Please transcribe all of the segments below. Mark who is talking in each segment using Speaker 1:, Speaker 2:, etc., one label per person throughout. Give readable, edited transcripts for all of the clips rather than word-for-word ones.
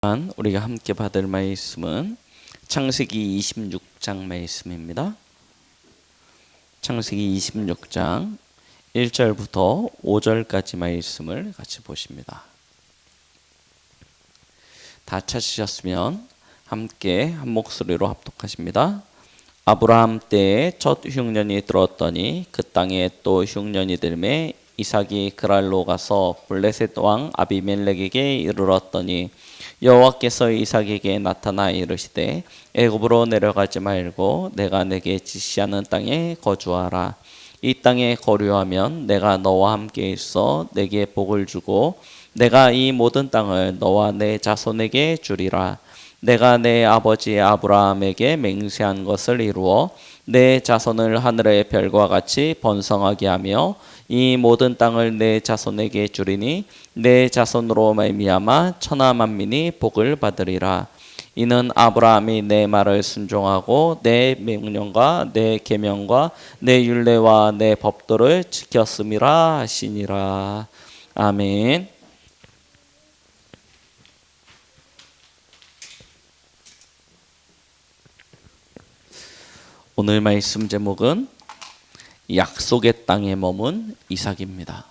Speaker 1: 우리가 함께 받을 말씀은 창세기 26장 말씀입니다. 창세기 26장 1절부터 5절까지 말씀을 같이 보십니다. 다 찾으셨으면 함께 한 목소리로 합독하십니다. 아브라함 때에 첫 흉년이 들었더니 그 땅에 또 흉년이 들매 이삭이 그랄로 가서 블레셋 왕 아비멜렉에게 이르렀더니 여호와께서 이삭에게 나타나 이르시되 애굽으로 내려가지 말고 내가 내게 지시하는 땅에 거주하라. 이 땅에 거류하면 내가 너와 함께 있어 내게 복을 주고 내가 이 모든 땅을 너와 내 자손에게 주리라. 내가 내 아버지 아브라함에게 맹세한 것을 이루어 내 자손을 하늘의 별과 같이 번성하게 하며 이 모든 땅을 내 자손에게 주리니 내 자손으로 말미암아 천하 만민이 복을 받으리라. 이는 아브라함이 내 말을 순종하고 내 명령과 내 계명과 내 율례와 내 법도를 지켰음이라 하시니라. 아멘. 오늘 말씀 제목은 약속의 땅에 머문 이삭입니다.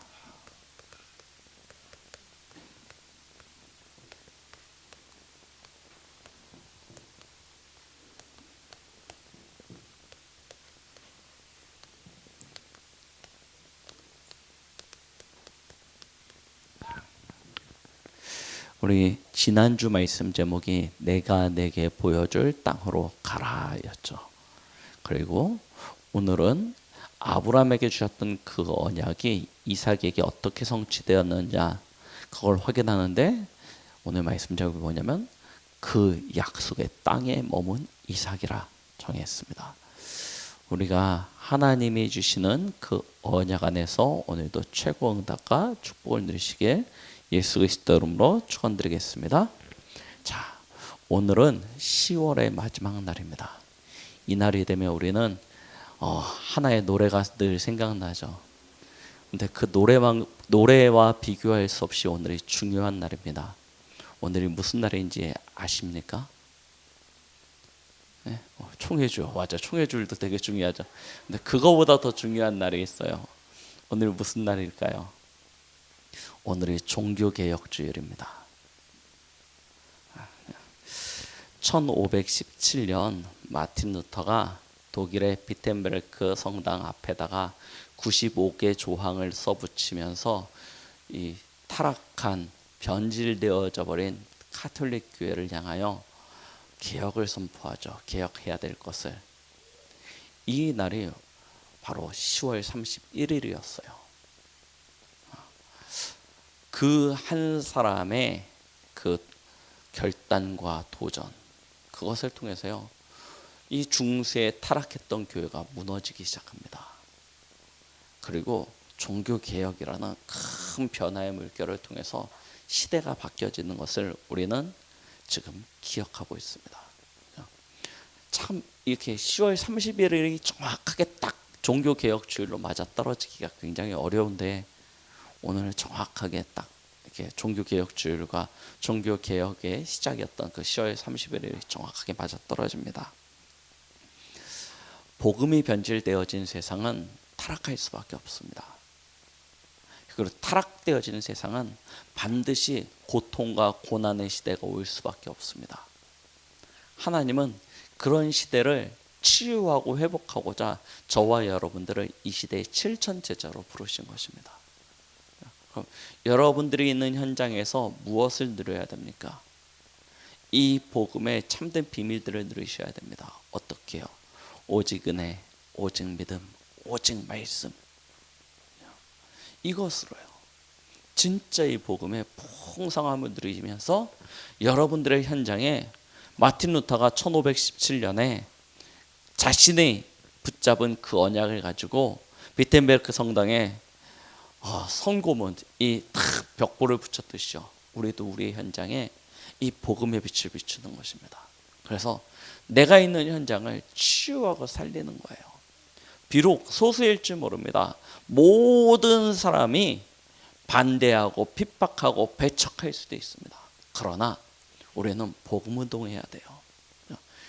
Speaker 1: 우리 지난주 말씀 제목이 내가 내게 보여줄 땅으로 가라 였죠. 그리고 오늘은 아브라함에게 주셨던 그 언약이 이삭에게 어떻게 성취되었느냐 그걸 확인하는데, 오늘 말씀 제목이 뭐냐면 그 약속의 땅에 머문 이삭이라 정했습니다. 우리가 하나님이 주시는 그 언약 안에서 오늘도 최고 응답과 축복을 누리시길 예수 그리스도 이름으로 축원드리겠습니다. 자, 오늘은 10월의 마지막 날입니다. 이 날이 되면 우리는 하나의 노래가 늘 생각나죠. 근데 그 노래와 비교할 수 없이 오늘이 중요한 날입니다. 오늘이 무슨 날인지 아십니까? 네? 총회주. 맞아, 총회주일도 되게 중요하죠. 근데 그거보다 더 중요한 날이 있어요. 오늘 무슨 날일까요? 오늘이 종교개혁주일입니다. 1517년 마틴 루터가 독일의 비텐베르크 성당 앞에다가 95개 조항을 써붙이면서 이 타락한 변질되어져 버린 카톨릭 교회를 향하여 개혁을 선포하죠. 개혁해야 될 것을. 이 날이 바로 10월 31일이었어요. 그 한 사람의 그 결단과 도전, 그것을 통해서요, 이 중세에 타락했던 교회가 무너지기 시작합니다. 그리고 종교개혁이라는 큰 변화의 물결을 통해서 시대가 바뀌어지는 것을 우리는 지금 기억하고 있습니다. 참 이렇게 10월 31일이 정확하게 딱 종교개혁주일로 맞아떨어지기가 굉장히 어려운데, 오늘 정확하게 딱 이렇게 종교개혁주일과 종교개혁의 시작이었던 그 10월 31일이 정확하게 맞아떨어집니다. 복음이 변질되어진 세상은 타락할 수밖에 없습니다. 그리고 타락되어지는 세상은 반드시 고통과 고난의 시대가 올 수밖에 없습니다. 하나님은 그런 시대를 치유하고 회복하고자 저와 여러분들을 이 시대의 7천 제자로 부르신 것입니다. 그럼 여러분들이 있는 현장에서 무엇을 누려야 됩니까? 이 복음의 참된 비밀들을 누리셔야 됩니다. 어떻게요? 오직 은혜, 오직 믿음, 오직 말씀. 이것으로요. 진짜 이 복음의 풍성함을 누리면서 여러분들의 현장에 마틴 루터가 1517년에 자신이 붙잡은 그 언약을 가지고 비텐베르크 성당에 성고문, 이 벽보를 붙였듯이요, 우리도 우리의 현장에 이 복음의 빛을 비추는 것입니다. 그래서 내가 있는 현장을 치유하고 살리는 거예요. 비록 소수일지 모릅니다. 모든 사람이 반대하고 핍박하고 배척할 수도 있습니다. 그러나 우리는 복음 운동해야 돼요.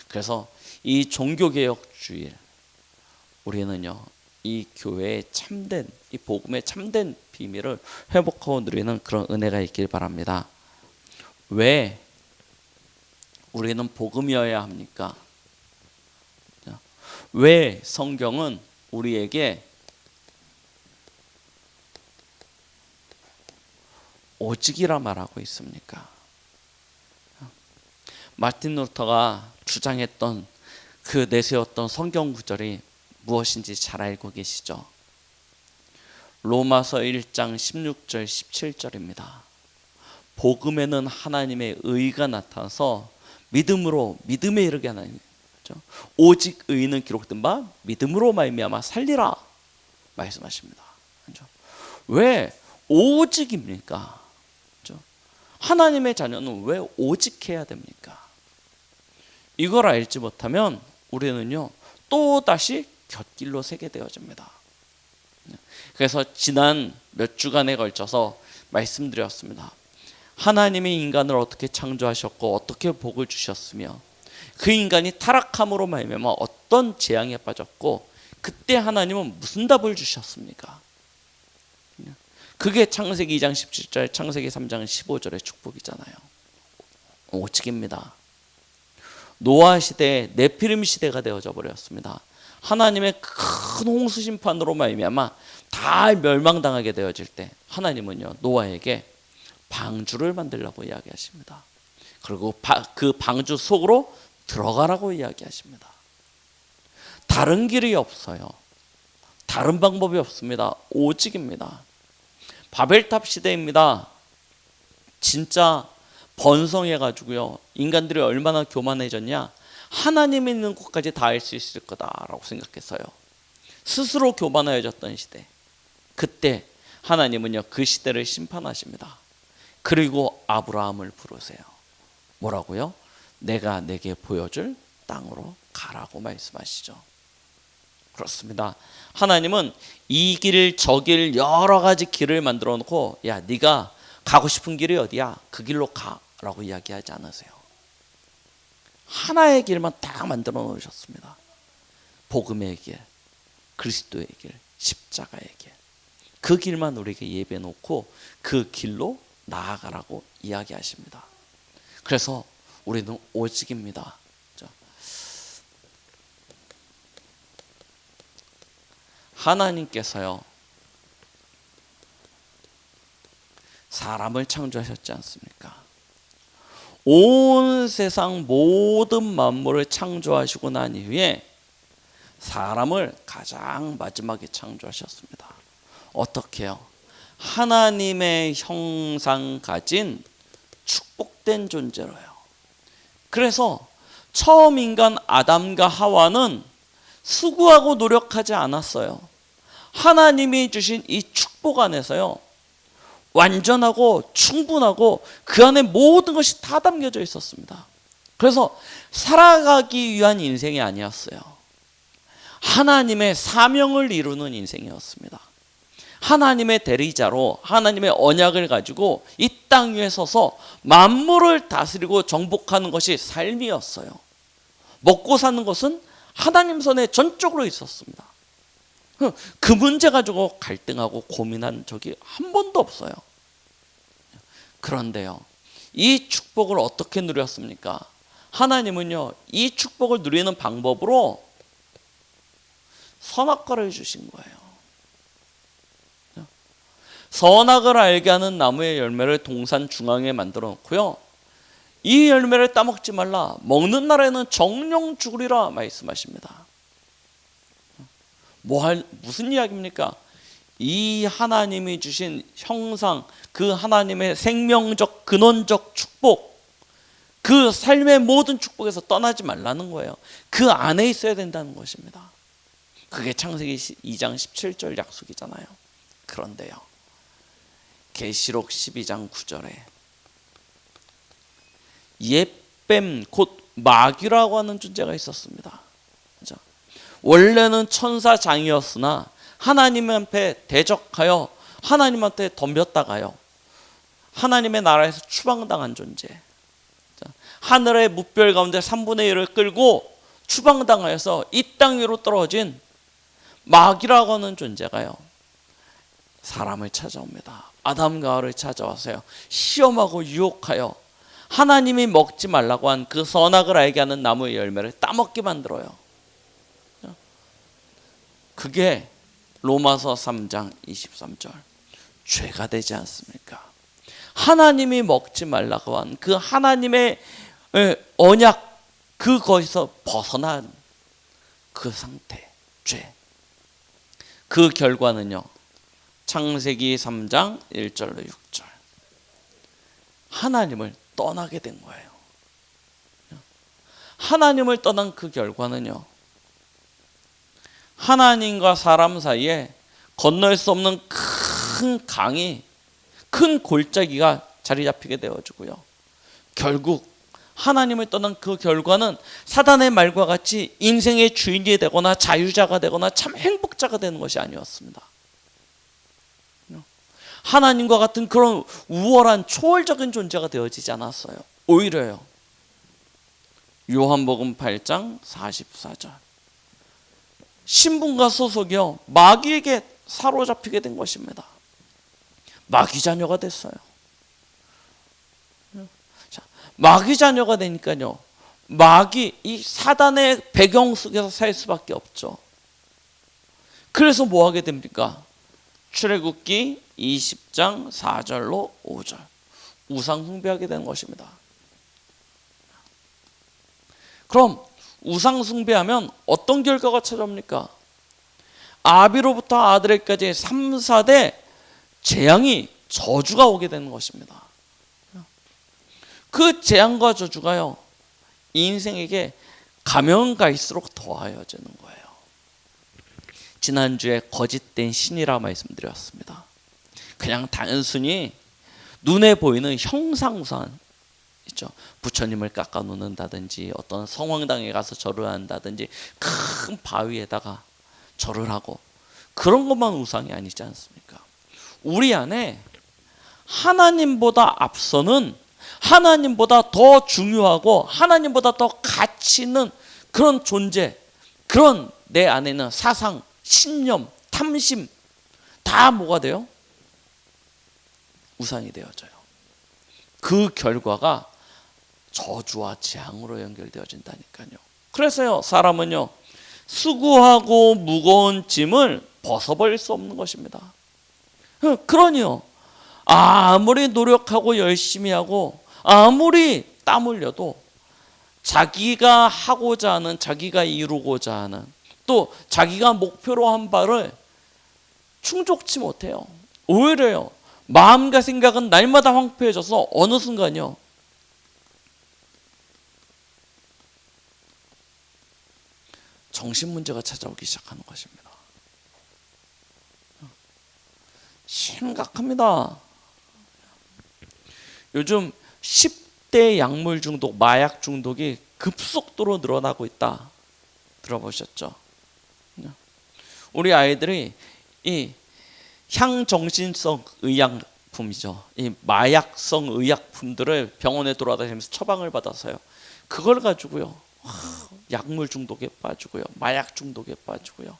Speaker 1: 그래서 이 종교개혁 주일 우리는요, 이 교회의 참된, 이 복음의 참된 비밀을 회복하고 누리는 그런 은혜가 있길 바랍니다. 왜 우리는 복음이어야 합니까? 왜 성경은 우리에게 오직이라 말하고 있습니까? 마틴 루터가 주장했던 그 내세웠던 성경 구절이 무엇인지 잘 알고 계시죠? 로마서 1장 16절 17절입니다. 복음에는 하나님의 의가 나타나서 믿음으로 믿음에 이르게 하나님, 오직 의는 기록된 바 믿음으로 말미암아 살리라 말씀하십니다. 왜 오직입니까? 하나님의 자녀는 왜 오직해야 됩니까? 이걸 알지 못하면 우리는요, 또다시 곁길로 새게 되어집니다. 그래서 지난 몇 주간에 걸쳐서 말씀드렸습니다. 하나님이 인간을 어떻게 창조하셨고 어떻게 복을 주셨으며 그 인간이 타락함으로 말미암아 어떤 재앙에 빠졌고 그때 하나님은 무슨 답을 주셨습니까? 그게 창세기 2장 17절, 창세기 3장 15절의 축복이잖아요. 오직입니다. 노아 시대에 네피림 시대가 되어져 버렸습니다. 하나님의 큰 홍수 심판으로 말미암아 다 멸망당하게 되어질 때 하나님은요, 노아에게 방주를 만들라고 이야기하십니다. 그리고 그 방주 속으로 들어가라고 이야기하십니다. 다른 길이 없어요. 다른 방법이 없습니다. 오직입니다. 바벨탑 시대입니다. 진짜 번성해가지고요, 인간들이 얼마나 교만해졌냐, 하나님이 있는 곳까지 닿을 수 있을 거다라고 생각했어요. 스스로 교만해졌던 시대, 그때 하나님은요, 그 시대를 심판하십니다. 그리고 아브라함을 부르세요. 뭐라고요? 내가 내게 보여줄 땅으로 가라고 말씀하시죠. 그렇습니다. 하나님은 이 길, 저 길, 여러 가지 길을 만들어 놓고, 야, 네가 가고 싶은 길이 어디야? 그 길로 가라고 이야기하지 않으세요. 하나의 길만 딱 만들어 놓으셨습니다. 복음의 길, 그리스도의 길, 십자가의 길. 그 길만 우리에게 예배해 놓고 그 길로 나아가라고 이야기하십니다. 그래서 우리는 오직입니다. 하나님께서요, 사람을 창조하셨지 않습니까? 온 세상 모든 만물을 창조하시고 난 이후에 사람을 가장 마지막에 창조하셨습니다. 어떻게요? 하나님의 형상 가진 축복된 존재로요. 그래서 처음 인간 아담과 하와는 수고하고 노력하지 않았어요. 하나님이 주신 이 축복 안에서요, 완전하고 충분하고 그 안에 모든 것이 다 담겨져 있었습니다. 그래서 살아가기 위한 인생이 아니었어요. 하나님의 사명을 이루는 인생이었습니다. 하나님의 대리자로 하나님의 언약을 가지고 이 땅 위에 서서 만물을 다스리고 정복하는 것이 삶이었어요. 먹고 사는 것은 하나님 손에 전적으로 있었습니다. 그 문제 가지고 갈등하고 고민한 적이 한 번도 없어요. 그런데요, 이 축복을 어떻게 누렸습니까? 하나님은요, 이 축복을 누리는 방법으로 선악과를 주신 거예요. 선악을 알게 하는 나무의 열매를 동산 중앙에 만들어 놓고요, 이 열매를 따먹지 말라, 먹는 날에는 정령 죽으리라 말씀하십니다. 무슨 이야기입니까? 이 하나님이 주신 형상, 그 하나님의 생명적 근원적 축복, 그 삶의 모든 축복에서 떠나지 말라는 거예요. 그 안에 있어야 된다는 것입니다. 그게 창세기 2장 17절 약속이잖아요. 그런데요, 계시록 12장 9절에 옛뱀, 곧 마귀라고 하는 존재가 있었습니다. 그렇죠? 원래는 천사장이었으나 하나님 앞에 대적하여 하나님한테 덤볐다가요, 하나님의 나라에서 추방당한 존재. 하늘의 무별 가운데 3분의 1을 끌고 추방당하여서 이 땅 위로 떨어진 마귀라고 하는 존재가요, 사람을 찾아옵니다. 아담과 하와를 찾아와서요, 시험하고 유혹하여 하나님이 먹지 말라고 한 그 선악을 알게 하는 나무의 열매를 따먹게 만들어요. 그게 로마서 3장 23절 죄가 되지 않습니까? 하나님이 먹지 말라고 한 그 하나님의 언약, 그거에서 벗어난 그 상태, 죄. 그 결과는요, 창세기 3장 1절로 6절, 하나님을 떠나게 된 거예요. 하나님을 떠난 그 결과는요, 하나님과 사람 사이에 건널 수 없는 큰 강이, 큰 골짜기가 자리 잡히게 되어지고요, 결국 하나님을 떠난 그 결과는 사단의 말과 같이 인생의 주인이 되거나 자유자가 되거나 참 행복자가 되는 것이 아니었습니다. 하나님과 같은 그런 우월한 초월적인 존재가 되어지지 않았어요. 오히려요, 요한복음 8장 44절, 신분과 소속이요, 마귀에게 사로잡히게 된 것입니다. 마귀 자녀가 됐어요. 자, 마귀 자녀가 되니까요, 마귀, 이 사단의 배경 속에서 살 수밖에 없죠. 그래서 뭐 하게 됩니까? 출애굽기 20장 4절로 5절, 우상 숭배하게 되는 것입니다. 그럼 우상 숭배하면 어떤 결과가 찾아옵니까? 아비로부터 아들에까지 3, 4대 재앙이, 저주가 오게 되는 것입니다. 그 재앙과 저주가요, 인생에게 가면 갈수록 더하여지는 거예요. 지난주에 거짓된 신이라 말씀드렸습니다. 그냥 단순히 눈에 보이는 형상우상 있죠. 부처님을 깎아 놓는다든지, 어떤 성황당에 가서 절을 한다든지, 큰 바위에다가 절을 하고, 그런 것만 우상이 아니지 않습니까? 우리 안에 하나님보다 앞서는, 하나님보다 더 중요하고 하나님보다 더 가치 있는 그런 존재, 그런 내 안에는 사상, 신념, 탐심, 다 뭐가 돼요? 우상이 되어져요. 그 결과가 저주와 재앙으로 연결되어진다니까요. 그래서요, 사람은요, 수고하고 무거운 짐을 벗어버릴 수 없는 것입니다. 그러니요, 아무리 노력하고 열심히 하고 아무리 땀 흘려도 자기가 하고자 하는, 자기가 이루고자 하는, 또 자기가 목표로 한 바를 충족치 못해요. 오히려요, 마음과 생각은 날마다 황폐해져서 어느 순간요, 정신문제가 찾아오기 시작하는 것입니다. 심각합니다. 요즘 10대 약물 중독, 마약 중독이 급속도로 늘어나고 있다. 들어보셨죠? 우리 아이들이 이 향정신성 의약품이죠, 이 마약성 의약품들을 병원에 돌아다니면서 처방을 받아서요, 그걸 가지고요, 약물 중독에 빠지고요, 마약 중독에 빠지고요,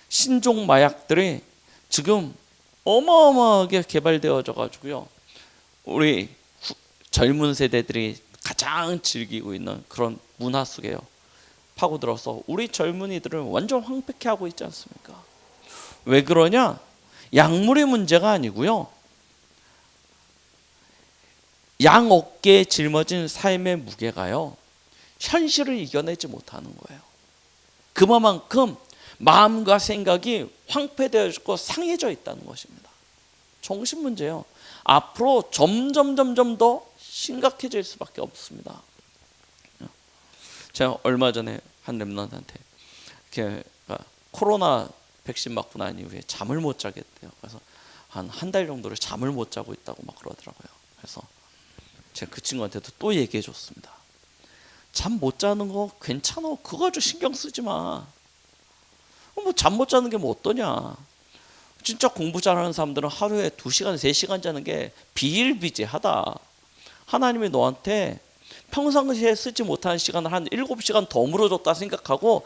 Speaker 1: 신종 마약들이 지금 어마어마하게 개발되어져 가지고요, 우리 젊은 세대들이 가장 즐기고 있는 그런 문화 속에요 파고들어서 우리 젊은이들을 완전 황폐케 하고 있지 않습니까? 왜 그러냐? 약물의 문제가 아니고요, 양 어깨에 짊어진 삶의 무게가요, 현실을 이겨내지 못하는 거예요. 그만큼 마음과 생각이 황폐되어지고 상해져 있다는 것입니다. 정신 문제예요. 앞으로 점점 더 심각해질 수밖에 없습니다. 제가 얼마 전에 한 랩런트한테 코로나 백신 맞고 난 이후에 잠을 못 자겠대요. 그래서 한 달 정도를 잠을 못 자고 있다고 막 그러더라고요. 그래서 제가 그 친구한테도 또 얘기해 줬습니다. 잠 못 자는 거 괜찮아. 그거 가지고 신경 쓰지 마. 뭐 잠 못 자는 게 뭐 어떠냐. 진짜 공부 잘하는 사람들은 하루에 2시간, 3시간 자는 게 비일비재하다. 하나님이 너한테 평상시에 쓰지 못하는 시간을 한 7시간 더 물어줬다 생각하고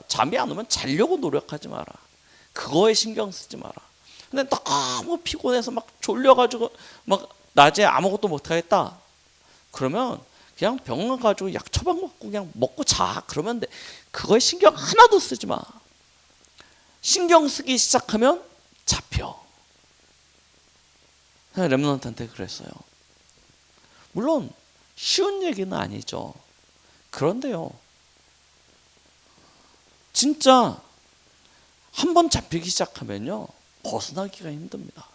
Speaker 1: 잠이 안 오면 자려고 노력하지 마라. 그거에 신경 쓰지 마라. 근데 너무 피곤해서 막 졸려가지고 막 낮에 아무것도 못하겠다. 그러면 그냥 병원 가지고 약 처방 먹고 그냥 먹고 자. 그러면 돼. 그거에 신경 하나도 쓰지 마. 신경 쓰기 시작하면 잡혀. 렘넌트한테 그랬어요. 물론 쉬운 얘기는 아니죠. 그런데요, 진짜 한번 잡히기 시작하면요 벗어나기가 힘듭니다.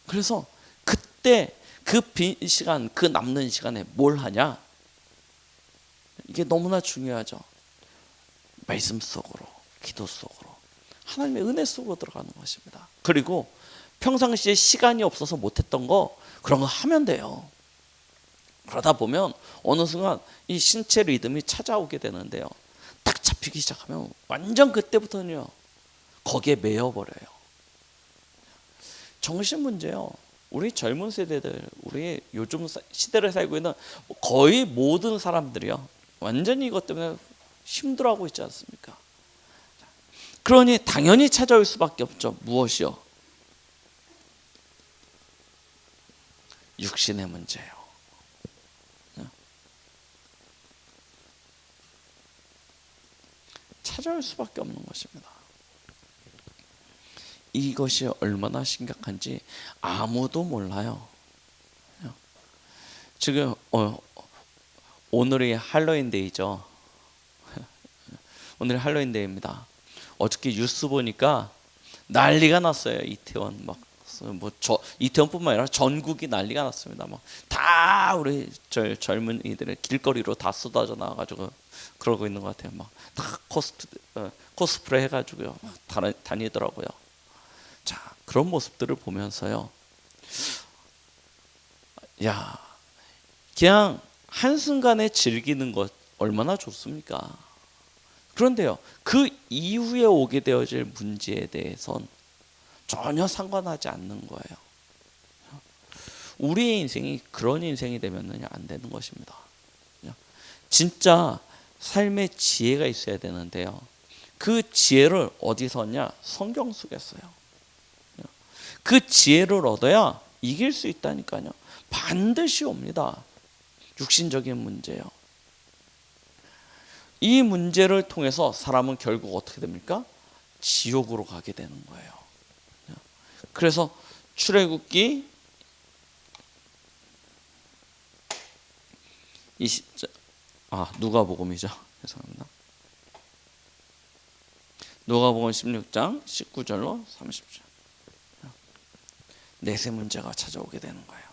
Speaker 1: 그래서 그때 그 빈 시간, 그 남는 시간에 뭘 하냐? 이게 너무나 중요하죠. 말씀 속으로, 기도 속으로, 하나님의 은혜 속으로 들어가는 것입니다. 그리고 평상시에 시간이 없어서 못했던 거, 그런 거 하면 돼요. 그러다 보면 어느 순간 이 신체 리듬이 찾아오게 되는데요, 딱 잡히기 시작하면 완전 그때부터는요 거기에 매여버려요. 정신 문제요. 우리 젊은 세대들, 우리 요즘 시대를 살고 있는 거의 모든 사람들이요 완전히 이것 때문에 힘들어하고 있지 않습니까? 그러니 당연히 찾아올 수밖에 없죠. 무엇이요? 육신의 문제예요. 찾아올 수밖에 없는 것입니다. 이것이 얼마나 심각한지 아무도 몰라요. 지금 오늘이 할로윈데이죠. 오늘이 할로윈데이입니다. 어저께 뉴스 보니까 난리가 났어요. 이태원 이태원뿐만 아니라 전국이 난리가 났습니다. 다 우리 젊은이들의 길거리로 다 쏟아져 나와가지고 그러고 있는 것 같아요. 막 다 코스프레 해가지고요 다니더라고요. 자, 그런 모습들을 보면서요, 야, 그냥 한순간에 즐기는 것 얼마나 좋습니까? 그런데요, 그 이후에 오게 되어질 문제에 대해선 전혀 상관하지 않는 거예요. 우리의 인생이 그런 인생이 되면 안 되는 것입니다. 진짜 삶의 지혜가 있어야 되는데요, 그 지혜를 어디서 얻냐? 성경 속에서요. 그 지혜를 얻어야 이길 수 있다니까요. 반드시 옵니다. 육신적인 문제요. 이 문제를 통해서 사람은 결국 어떻게 됩니까? 지옥으로 가게 되는 거예요. 그래서 출애굽기 누가복음이죠. 죄송합니다. 누가복음 16장 19절로 30절. 내세 문제가 찾아오게 되는 거예요.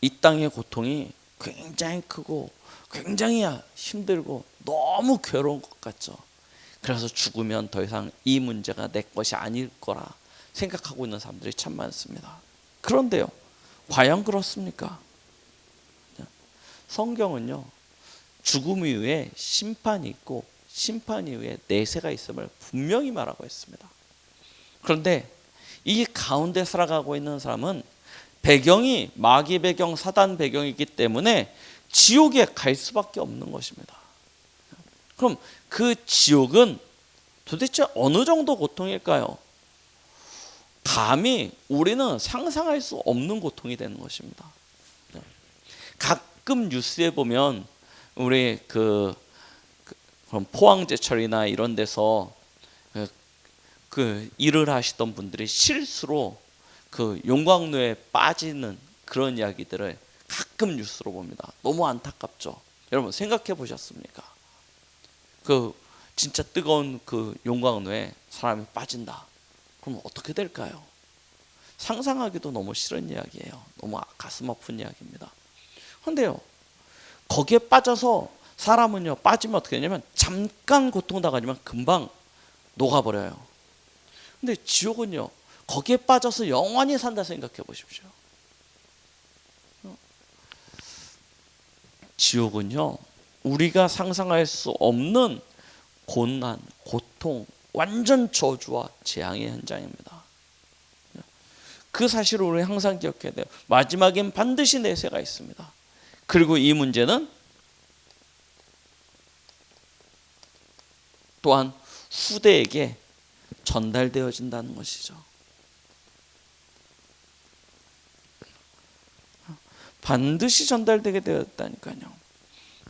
Speaker 1: 이 땅의 고통이 굉장히 크고 굉장히 힘들고 너무 괴로운 것 같죠. 그래서 죽으면 더 이상 이 문제가 내 것이 아닐 거라 생각하고 있는 사람들이 참 많습니다. 그런데요, 과연 그렇습니까? 성경은요, 죽음 이후에 심판이 있고 심판 이후에 내세가 있음을 분명히 말하고 있습니다. 그런데 이 가운데 살아가고 있는 사람은 배경이 마귀 배경, 사단 배경이기 때문에 지옥에 갈 수밖에 없는 것입니다. 그럼 그 지옥은 도대체 어느 정도 고통일까요? 감히 우리는 상상할 수 없는 고통이 되는 것입니다. 가끔 뉴스에 보면 우리 그런 포항제철이나 이런 데서 그 일을 하시던 분들이 실수로 그 용광로에 빠지는 그런 이야기들을 가끔 뉴스로 봅니다. 너무 안타깝죠. 여러분 생각해 보셨습니까? 그 진짜 뜨거운 그 용광로에 사람이 빠진다. 그럼 어떻게 될까요? 상상하기도 너무 싫은 이야기예요. 너무 가슴 아픈 이야기입니다. 그런데요, 거기에 빠져서 사람은요, 빠지면 어떻게 되냐면 잠깐 고통당하지만 금방 녹아버려요. 근데 지옥은요, 거기에 빠져서 영원히 산다 생각해 보십시오. 지옥은요, 우리가 상상할 수 없는 고난, 고통, 완전 저주와 재앙의 현장입니다. 그 사실을 우리 항상 기억해야 돼요. 마지막엔 반드시 내세가 있습니다. 그리고 이 문제는 또한 후대에게 전달되어진다는 것이죠. 반드시 전달되게 되었다니까요.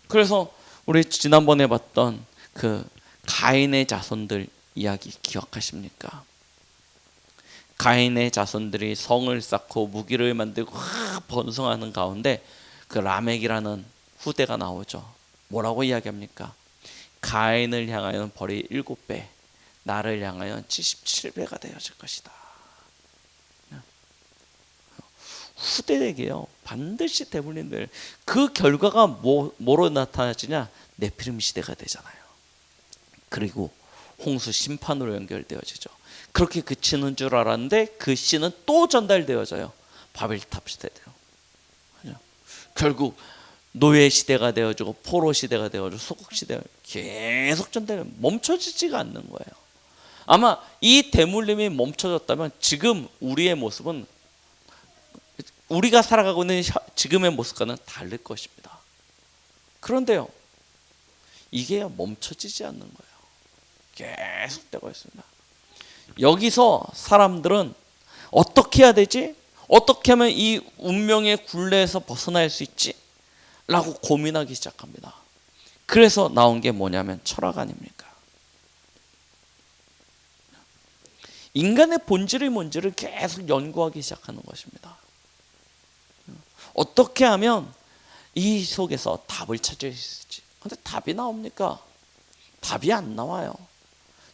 Speaker 1: 그래서 우리 지난번에 봤던 그 가인의 자손들 이야기 기억하십니까? 가인의 자손들이 성을 쌓고 무기를 만들고 번성하는 가운데 그 라멕이라는 후대가 나오죠. 뭐라고 이야기합니까? 가인을 향하여는 벌이 7배, 나를 향하여는 77배가 되어질 것이다. 후대에게요 반드시 대물림들, 그 결과가 뭐로 나타나지냐? 네피림 시대가 되잖아요. 그리고 홍수 심판으로 연결되어지죠. 그렇게 그치는 줄 알았는데 그 씨는 또 전달되어져요. 바벨탑 시대대로. 결국 노예 시대가 되어지고 포로 시대가 되어지고 소국 시대가 계속 전달, 멈춰지지가 않는 거예요. 아마 이 대물림이 멈춰졌다면 지금 우리의 모습은, 우리가 살아가고 있는 지금의 모습과는 다를 것입니다. 그런데요, 이게 멈춰지지 않는 거예요. 계속되고 있습니다. 여기서 사람들은 어떻게 해야 되지? 어떻게 하면 이 운명의 굴레에서 벗어날 수 있지? 라고 고민하기 시작합니다. 그래서 나온 게 뭐냐면 철학 아닙니까? 인간의 본질이 뭔지를 계속 연구하기 시작하는 것입니다. 어떻게 하면 이 속에서 답을 찾을 수 있지? 근데 답이 나옵니까? 답이 안 나와요.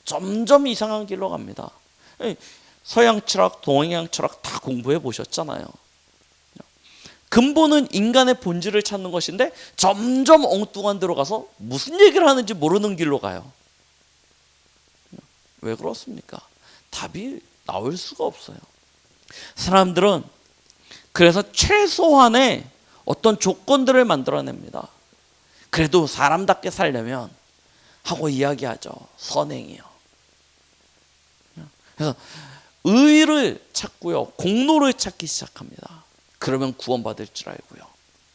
Speaker 1: 점점 이상한 길로 갑니다. 서양 철학, 동양 철학 다 공부해 보셨잖아요. 근본은 인간의 본질을 찾는 것인데 점점 엉뚱한 데로 가서 무슨 얘기를 하는지 모르는 길로 가요. 왜 그렇습니까? 답이 나올 수가 없어요. 사람들은 그래서 최소한의 어떤 조건들을 만들어냅니다. 그래도 사람답게 살려면 하고 이야기하죠. 선행이요. 그래서 의를 찾고요, 공로를 찾기 시작합니다. 그러면 구원받을 줄 알고요.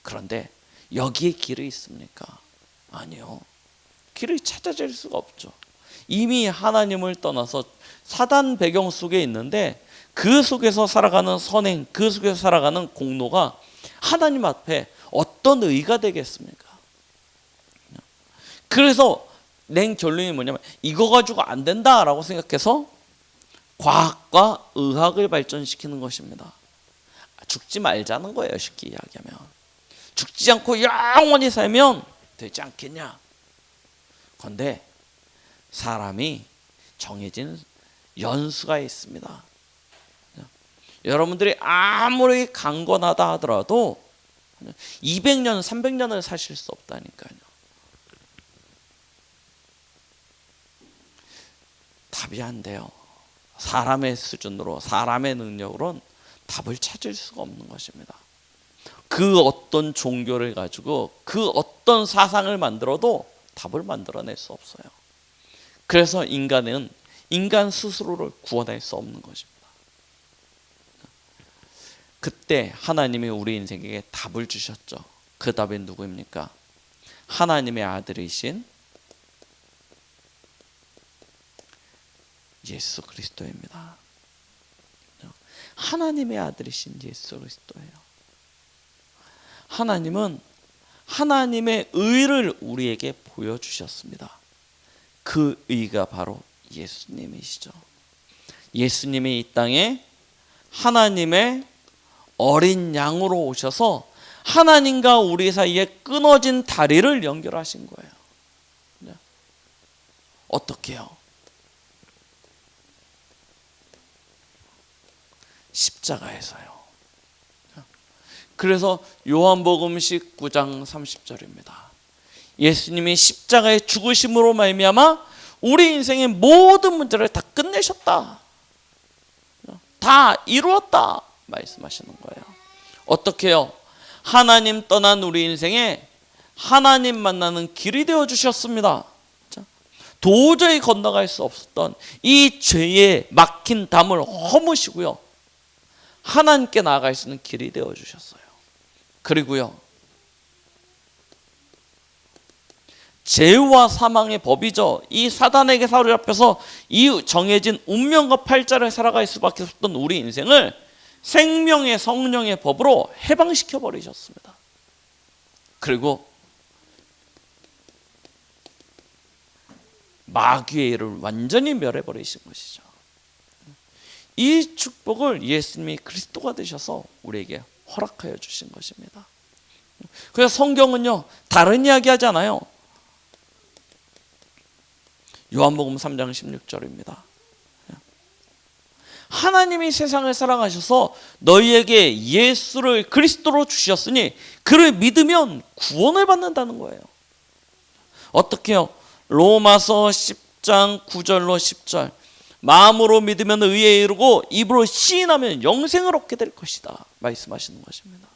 Speaker 1: 그런데 여기에 길이 있습니까? 아니요. 길을 찾아질 수가 없죠. 이미 하나님을 떠나서 사단 배경 속에 있는데 그 속에서 살아가는 선행, 그 속에서 살아가는 공로가 하나님 앞에 어떤 의가 되겠습니까? 그래서 낸 결론이 뭐냐면 이거 가지고 안 된다라고 생각해서 과학과 의학을 발전시키는 것입니다. 죽지 말자는 거예요. 쉽게 이야기하면 죽지 않고 영원히 살면 되지 않겠냐. 그런데 사람이 정해진 연수가 있습니다. 여러분들이 아무리 강건하다 하더라도 200년, 300년을 사실 수 없다니까요. 답이 안 돼요. 사람의 수준으로, 사람의 능력으로는 답을 찾을 수가 없는 것입니다. 그 어떤 종교를 가지고 그 어떤 사상을 만들어도 답을 만들어낼 수 없어요. 그래서 인간은 인간 스스로를 구원할 수 없는 것입니다. 그때 하나님이 우리 인생에게 답을 주셨죠. 그 답이 누구입니까? 하나님의 아들이신 예수 그리스도입니다. 하나님의 아들이신 예수 그리스도예요. 하나님은 하나님의 의를 우리에게 보여주셨습니다. 그 의가 바로 예수님이시죠. 예수님이 이 땅에 하나님의 어린 양으로 오셔서 하나님과 우리 사이에 끊어진 다리를 연결하신 거예요. 어떻게 해요? 십자가에서요. 그래서 요한복음 19장 30절입니다. 예수님이 십자가의 죽으심으로 말미암아 우리 인생의 모든 문제를 다 끝내셨다, 다 이루었다 말씀하시는 거예요. 어떻게 해요? 하나님 떠난 우리 인생에 하나님 만나는 길이 되어 주셨습니다. 도저히 건너갈 수 없었던 이 죄의 막힌 담을 허무시고요, 하나님께 나아갈 수 있는 길이 되어주셨어요. 그리고요, 죄와 사망의 법이죠. 이 사단에게 사로잡혀서 이 정해진 운명과 팔자를 살아갈 수밖에 없던 우리 인생을 생명의 성령의 법으로 해방시켜 버리셨습니다. 그리고 마귀의 일을 완전히 멸해 버리신 것이죠. 이 축복을 예수님이 그리스도가 되셔서 우리에게 허락하여 주신 것입니다. 그래서 성경은요, 다른 이야기 하지 않아요. 요한복음 3장 16절입니다. 하나님이 세상을 사랑하셔서 너희에게 예수를 그리스도로 주셨으니 그를 믿으면 구원을 받는다는 거예요. 어떻게요? 로마서 10장 9절로 10절, 마음으로 믿으면 의에 이르고 입으로 시인하면 영생을 얻게 될 것이다 말씀하시는 것입니다.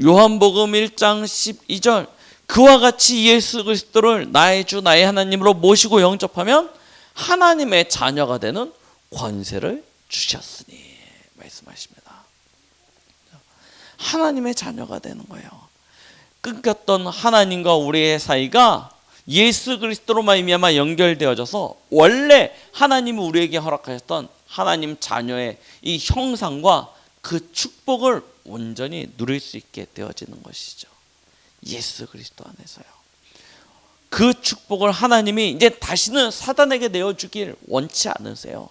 Speaker 1: 요한복음 1장 12절, 그와 같이 예수 그리스도를 나의 주 나의 하나님으로 모시고 영접하면 하나님의 자녀가 되는 권세를 주셨으니 말씀하십니다. 하나님의 자녀가 되는 거예요. 끊겼던 하나님과 우리의 사이가 예수 그리스도로 말미암아 연결되어져서 원래 하나님이 우리에게 허락하셨던 하나님 자녀의 이 형상과 그 축복을 온전히 누릴 수 있게 되어지는 것이죠. 예수 그리스도 안에서요. 그 축복을 하나님이 이제 다시는 사단에게 내어주길 원치 않으세요.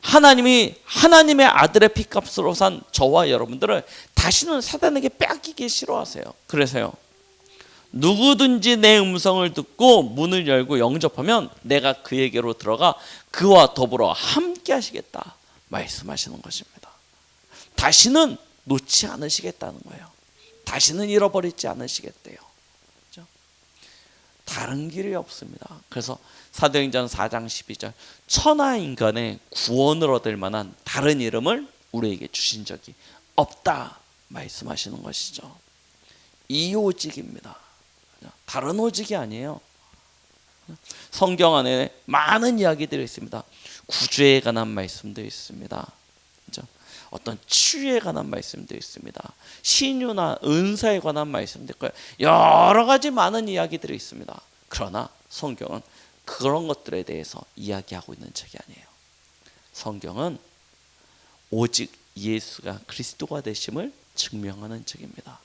Speaker 1: 하나님이 하나님의 아들의 피값으로 산 저와 여러분들을 다시는 사단에게 빼앗기기 싫어하세요. 그래서요, 누구든지 내 음성을 듣고 문을 열고 영접하면 내가 그에게로 들어가 그와 더불어 함께 하시겠다 말씀하시는 것입니다. 다시는 놓지 않으시겠다는 거예요. 다시는 잃어버리지 않으시겠대요. 그렇죠? 다른 길이 없습니다. 그래서 사도행전 4장 12절, 천하 인간의 구원을 얻을 만한 다른 이름을 우리에게 주신 적이 없다 말씀하시는 것이죠. 이 오직입니다. 다른 오직이 아니에요. 성경 안에 많은 이야기들이 있습니다. 구주에 관한 말씀도 있습니다. 그렇죠? 어떤 치유에 관한 말씀도 있습니다. 신유나 은사에 관한 말씀도 있고요. 여러 가지 많은 이야기들이 있습니다. 그러나 성경은 그런 것들에 대해서 이야기하고 있는 책이 아니에요. 성경은 오직 예수가 그리스도가 되심을 증명하는 책입니다.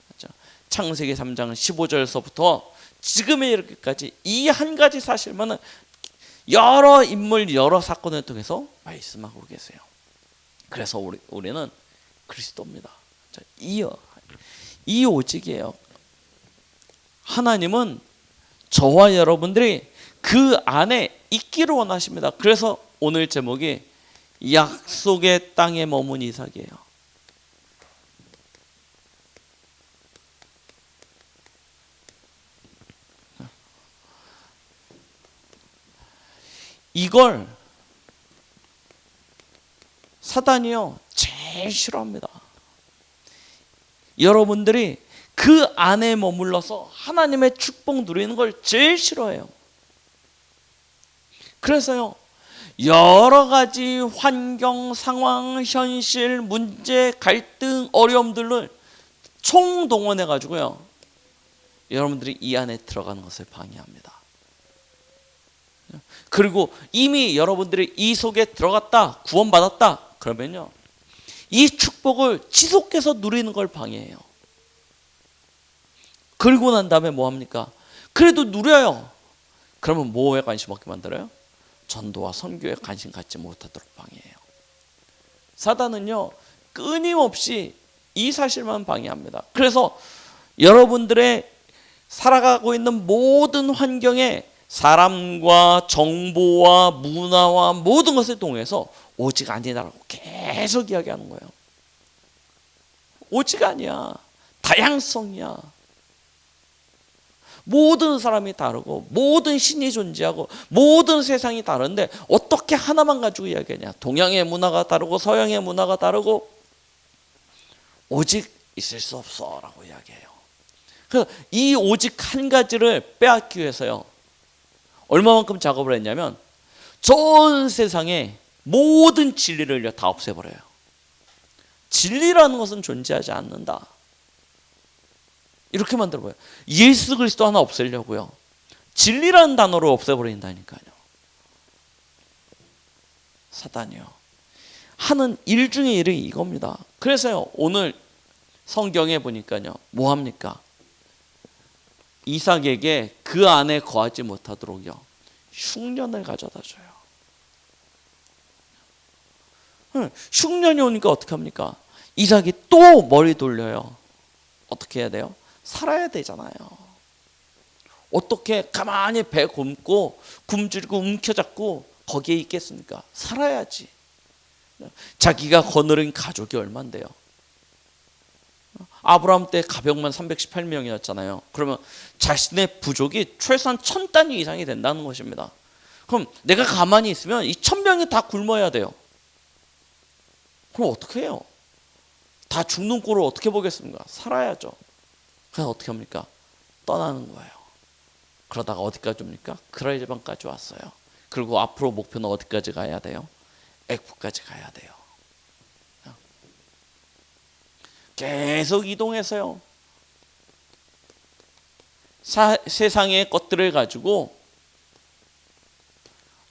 Speaker 1: 그렇죠? 창세기 3장 15절에서부터 지금에 이르기까지 이 한 가지 사실만은 여러 인물, 여러 사건을 통해서 말씀하고 계세요. 그래서 우리는 그리스도입니다. 이 오직이에요. 하나님은 저와 여러분들이 그 안에 있기를 원하십니다. 그래서 오늘 제목이 약속의 땅에 머문 이삭이에요. 이걸 사단이요 제일 싫어합니다. 여러분들이 그 안에 머물러서 하나님의 축복 누리는 걸 제일 싫어해요. 그래서요, 여러 가지 환경, 상황, 현실, 문제, 갈등, 어려움들을 총동원해 가지고요, 여러분들이 이 안에 들어가는 것을 방해합니다. 그리고 이미 여러분들이 이 속에 들어갔다, 구원받았다 그러면요, 이 축복을 지속해서 누리는 걸 방해해요. 그리고 난 다음에 뭐 합니까? 그래도 누려요. 그러면 뭐에 관심 없게 만들어요? 전도와 선교에 관심 갖지 못하도록 방해해요. 사단은요 끊임없이 이 사실만 방해합니다. 그래서 여러분들의 살아가고 있는 모든 환경에 사람과 정보와 문화와 모든 것을 통해서 오직 아니다라고 계속 이야기하는 거예요. 오직 아니야. 다양성이야. 모든 사람이 다르고 모든 신이 존재하고 모든 세상이 다른데 어떻게 하나만 가지고 이야기하냐. 동양의 문화가 다르고 서양의 문화가 다르고 오직 있을 수 없어 라고 이야기해요. 그래서 이 오직 한 가지를 빼앗기 위해서요, 얼마만큼 작업을 했냐면 전 세상에 모든 진리를 다 없애버려요. 진리라는 것은 존재하지 않는다. 이렇게 만들어봐요. 예수 그리스도 하나 없애려고요. 진리라는 단어를 없애버린다니까요. 사단이요. 하는 일 중에 일이 이겁니다. 그래서요, 오늘 성경에 보니까요, 뭐 합니까? 이삭에게 그 안에 거하지 못하도록요, 흉년을 가져다 줘요. 흉년이 오니까 어떻게 합니까? 이삭이 또 머리 돌려요. 어떻게 해야 돼요? 살아야 되잖아요. 어떻게 가만히 배 굶고 굶주리고 움켜잡고 거기에 있겠습니까? 살아야지. 자기가 거느린 가족이 얼만데요? 아브라함 때 가병만 318명이었잖아요. 그러면 자신의 부족이 최소한 1000단위 이상이 된다는 것입니다. 그럼 내가 가만히 있으면 이 1000명이 다 굶어야 돼요. 그럼 어떻게 해요? 다 죽는 꼴을 어떻게 보겠습니까? 살아야죠. 그래서 어떻게 합니까? 떠나는 거예요. 그러다가 어디까지 옵니까? 그랄 지방까지 왔어요. 그리고 앞으로 목표는 어디까지 가야 돼요? 애굽까지 가야 돼요. 계속 이동해서요, 세상의 것들을 가지고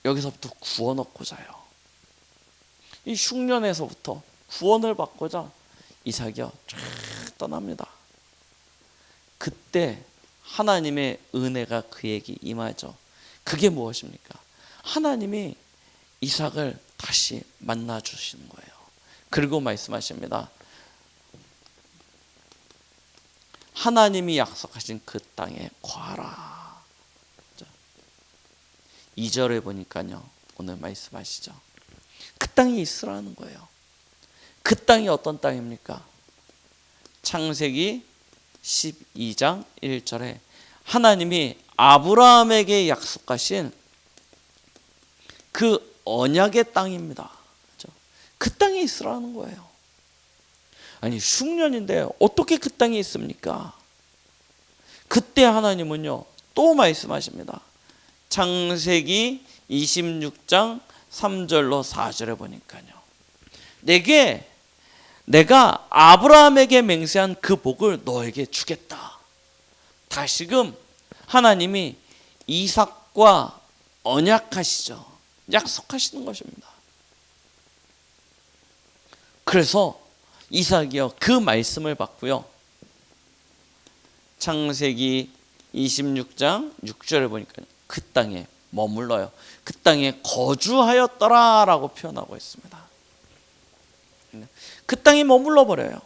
Speaker 1: 여기서부터 구원 얻고자 해요. 이 흉년에서부터 구원을 받고자 이삭이요 쫙 떠납니다. 그때 하나님의 은혜가 그에게 임하죠. 그게 무엇입니까? 하나님이 이삭을 다시 만나 주시는 거예요. 그리고 말씀하십니다. 하나님이 약속하신 그 땅에 거하라. 2절에 보니까요, 오늘 말씀하시죠. 그 땅이 있으라는 거예요. 그 땅이 어떤 땅입니까? 창세기 12장 1절에 하나님이 아브라함에게 약속하신 그 언약의 땅입니다. 그 땅에 있으라는 거예요. 아니, 흉년인데 어떻게 그 땅에 있습니까? 그때 하나님은요 또 말씀하십니다. 창세기 26장 3절로 4절에 보니까요, 내가 아브라함에게 맹세한 그 복을 너에게 주겠다. 다시금 하나님이 이삭과 언약하시죠. 약속하시는 것입니다. 그래서 이삭이요 그 말씀을 받고요, 창세기 26장 6절에 보니까 그 땅에 머물러요. 그 땅에 거주하였더라 라고 표현하고 있습니다. 그 땅에 머물러 버려요.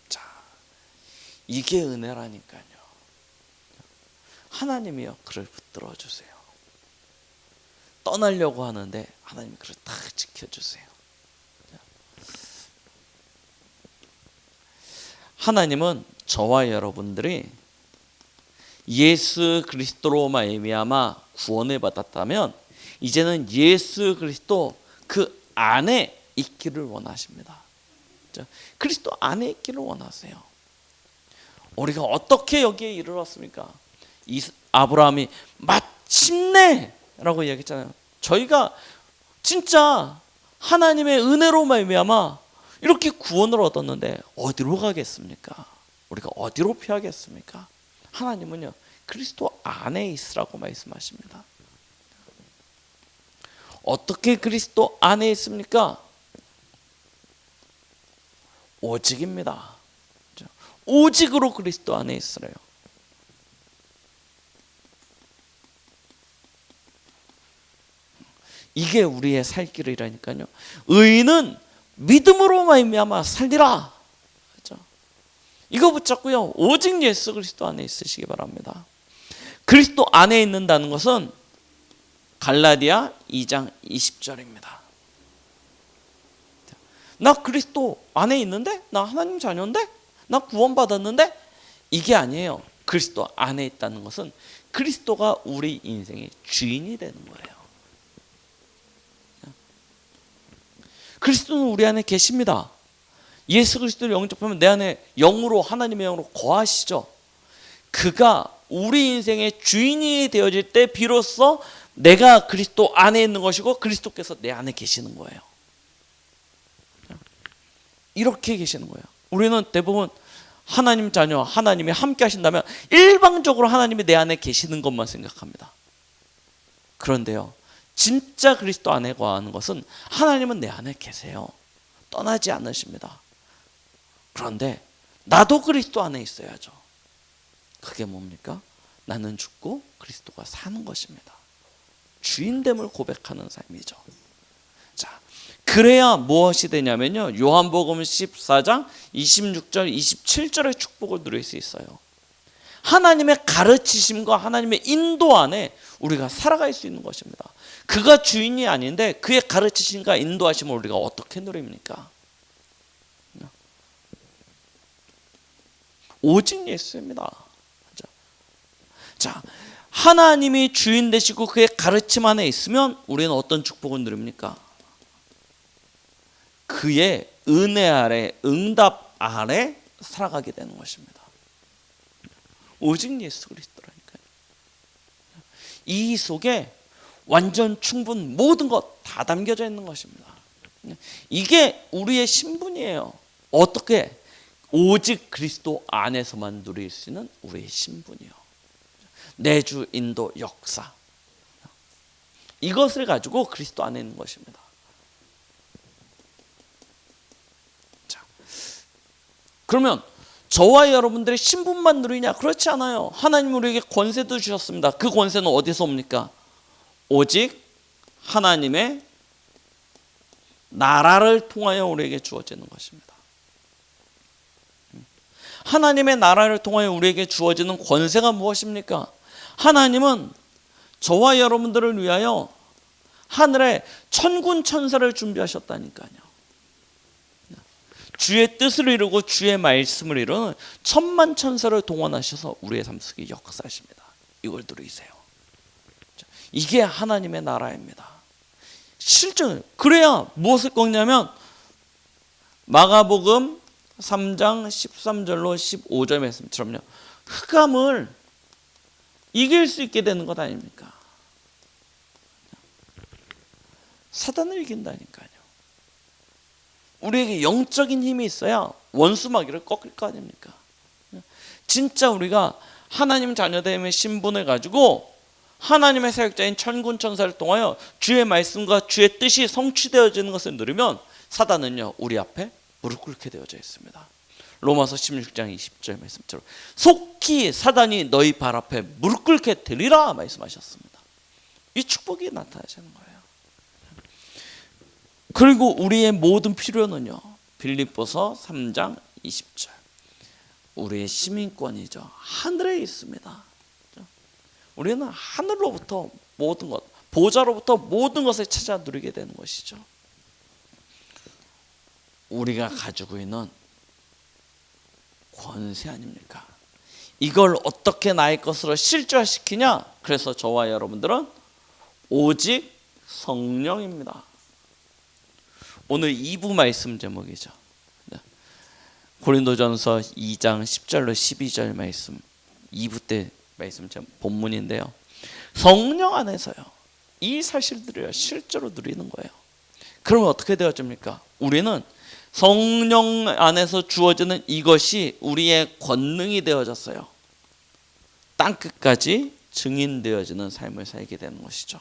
Speaker 1: 자, 이게 은혜라니까요. 하나님이요 그를 붙들어 주세요. 떠나려고 하는데 하나님이 그를 딱 지켜주세요. 하나님은 저와 여러분들이 예수 그리스도로 말미암아 구원을 받았다면 이제는 예수 그리스도 그 안에 있기를 원하십니다. 그리스도 안에 있기를 원하세요. 우리가 어떻게 여기에 이르렀습니까? 아브라함이 마침내 라고 이야기했잖아요. 저희가 진짜 하나님의 은혜로 말미암아 이렇게 구원을 얻었는데 어디로 가겠습니까? 우리가 어디로 피하겠습니까? 하나님은요 그리스도 안에 있으라고 말씀하십니다. 어떻게 그리스도 안에 있습니까? 오직입니다. 오직으로 그리스도 안에 있으래요. 이게 우리의 살 길이라니까요. 의인은 믿음으로 말미암아 살리라. 그렇죠? 이거 붙잡고요. 오직 예수 그리스도 안에 있으시기 바랍니다. 그리스도 안에 있는다는 것은 갈라디아 2장 20절입니다. 나 그리스도 안에 있는데? 나 하나님 자녀인데? 나 구원받았는데? 이게 아니에요. 그리스도 안에 있다는 것은 그리스도가 우리 인생의 주인이 되는 거예요. 그리스도는 우리 안에 계십니다. 예수 그리스도를 영접하면 내 안에 영으로 하나님의 영으로 거하시죠. 그가 우리 인생의 주인이 되어질 때 비로소 내가 그리스도 안에 있는 것이고 그리스도께서 내 안에 계시는 거예요. 이렇게 계시는 거예요. 우리는 대부분 하나님 자녀, 하나님이 함께 하신다면 일방적으로 하나님이 내 안에 계시는 것만 생각합니다. 그런데요, 진짜 그리스도 안에 거하는 것은 하나님은 내 안에 계세요. 떠나지 않으십니다. 그런데 나도 그리스도 안에 있어야죠. 그게 뭡니까? 나는 죽고 그리스도가 사는 것입니다. 주인됨을 고백하는 삶이죠. 자, 그래야 무엇이 되냐면요, 요한복음 14장 26절 27절의 축복을 누릴 수 있어요. 하나님의 가르치심과 하나님의 인도 안에 우리가 살아갈 수 있는 것입니다. 그가 주인이 아닌데 그의 가르치심과 인도하심을 우리가 어떻게 누립니까? 오직 예수입니다. 자, 하나님이 주인 되시고 그의 가르침 안에 있으면 우리는 어떤 축복을 누립니까? 그의 은혜 아래, 응답 아래 살아가게 되는 것입니다. 오직 예수 그리스도라니까요. 이 속에 완전 충분 모든 것 다 담겨져 있는 것입니다. 이게 우리의 신분이에요. 어떻게? 오직 그리스도 안에서만 누릴 수 있는 우리의 신분이요. 내주, 인도, 역사, 이것을 가지고 그리스도 안에 있는 것입니다. 자, 그러면 저와 여러분들의 신분만 누리냐? 그렇지 않아요. 하나님 우리에게 권세도 주셨습니다. 그 권세는 어디서 옵니까? 오직 하나님의 나라를 통하여 우리에게 주어지는 것입니다. 하나님의 나라를 통하여 우리에게 주어지는 권세가 무엇입니까? 하나님은 저와 여러분들을 위하여 하늘에 천군 천사를 준비하셨다니까요. 주의 뜻을 이루고 주의 말씀을 이루는 천만 천사를 동원하셔서 우리의 삶 속에 역사하십니다. 이걸 누리세요. 이게 하나님의 나라입니다. 실제 그래야 무엇을 꺾냐면 마가복음 3장 13절로 15절 말씀처럼요, 흑암을 이길 수 있게 되는 것 아닙니까? 사단을 이긴다니까요. 우리에게 영적인 힘이 있어야 원수 마귀를 꺾을 거 아닙니까? 진짜 우리가 하나님 자녀됨의 신분을 가지고 하나님의 사역자인 천군 천사를 통하여 주의 말씀과 주의 뜻이 성취되어지는 것을 누리면 사단은요, 우리 앞에 무릎 꿇게 되어져 있습니다. 로마서 16장 20절 말씀처럼 속히 사단이 너희 발 앞에 무릎 꿇게 되리라 말씀하셨습니다. 이 축복이 나타나시는 거예요. 그리고 우리의 모든 필요는요, 빌립보서 3장 20절, 우리의 시민권이죠. 하늘에 있습니다. 우리는 하늘로부터 모든 것, 보좌로부터 모든 것을 찾아 누리게 되는 것이죠. 우리가 가지고 있는 권세 아닙니까? 이걸 어떻게 나의 것으로 실제화시키냐? 그래서 저와 여러분들은 오직 성령입니다. 오늘 2부 말씀 제목이죠. 고린도전서 2장 10절로 12절 말씀, 2부 때 말씀 본문인데요. 성령 안에서요, 이 사실들을 실제로 누리는 거예요. 그러면 어떻게 되어집니까? 우리는 성령 안에서 주어지는 이것이 우리의 권능이 되어졌어요. 땅끝까지 증인되어지는 삶을 살게 되는 것이죠.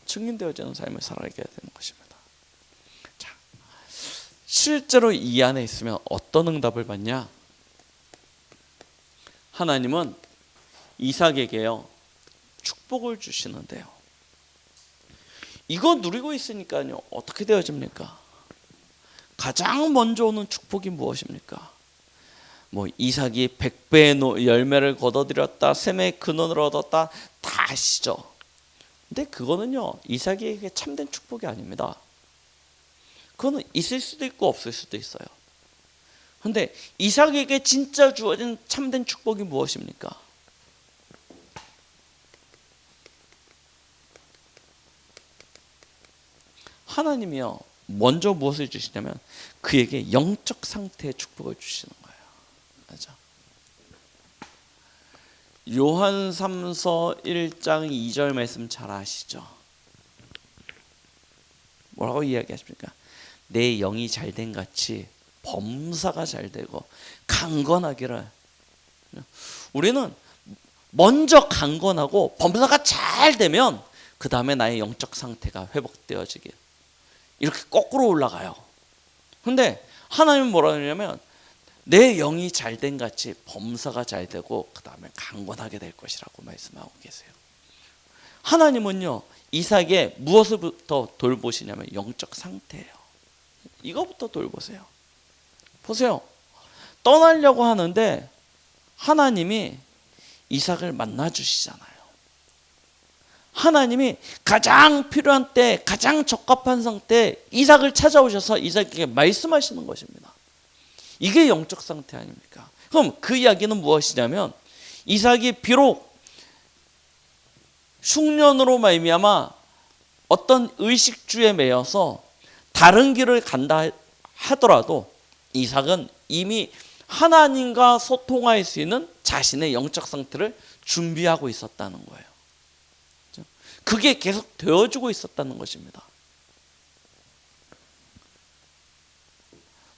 Speaker 1: 증인되어지는 삶을 살아가게 되는 것입니다. 자, 실제로 이 안에 있으면 어떤 응답을 받냐? 하나님은 이삭에게요, 축복을 주시는데요, 이거 누리고 있으니까요, 어떻게 되어집니까? 가장 먼저 오는 축복이 무엇입니까? 뭐 이삭이 100배의 열매를 거둬들였다, 셈의 근원을 얻었다, 다 아시죠? 근데 그거는요, 이삭에게 참된 축복이 아닙니다. 그거는 있을 수도 있고 없을 수도 있어요. 그런데 이삭에게 진짜 주어진 참된 축복이 무엇입니까? 하나님이요, 먼저 무엇을 주시냐면 그에게 영적 상태의 축복을 주시는 거예요. 맞아. 요한 3서 1장 2절 말씀 잘 아시죠? 뭐라고 이야기하십니까? 내 영이 잘된 같이 범사가 잘되고 강건하기를. 우리는 먼저 강건하고 범사가 잘 되면 그 다음에 나의 영적 상태가 회복되어지게 이렇게 거꾸로 올라가요. 근데 하나님은 뭐라 그러냐면 내 영이 잘된 같이 범사가 잘되고 그 다음에 강건하게 될 것이라고 말씀하고 계세요. 하나님은요 이삭의 무엇을부터 돌보시냐면 영적 상태예요. 이거부터 돌보세요. 보세요. 떠나려고 하는데 하나님이 이삭을 만나 주시잖아요. 하나님이 가장 필요한 때, 가장 적합한 상태에 이삭을 찾아오셔서 이삭에게 말씀하시는 것입니다. 이게 영적 상태 아닙니까? 그럼 그 이야기는 무엇이냐면 이삭이 비록 흉년으로 말미암아 어떤 의식주에 매여서 다른 길을 간다 하더라도 이삭은 이미 하나님과 소통할 수 있는 자신의 영적 상태를 준비하고 있었다는 거예요. 그게 계속 되어주고 있었다는 것입니다.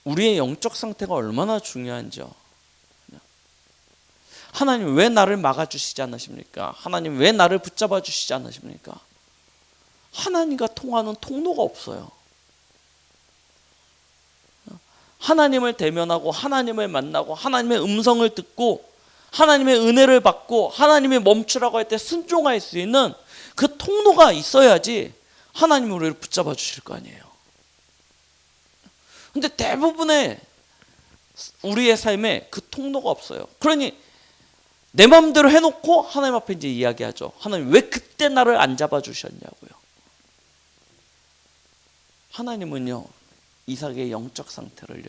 Speaker 1: 우리의 영적 상태가 얼마나 중요한지요. 하나님 왜 나를 막아주시지 않으십니까? 하나님 왜 나를 붙잡아 주시지 않으십니까? 하나님과 통하는 통로가 없어요. 하나님을 대면하고 하나님을 만나고 하나님의 음성을 듣고 하나님의 은혜를 받고 하나님이 멈추라고 할 때 순종할 수 있는 그 통로가 있어야지 하나님이 우리를 붙잡아 주실 거 아니에요. 근데 대부분의 우리의 삶에 그 통로가 없어요. 그러니 내 마음대로 해놓고 하나님 앞에 이제 이야기하죠. 하나님 왜 그때 나를 안 잡아 주셨냐고요. 하나님은요 이삭의 영적 상태를요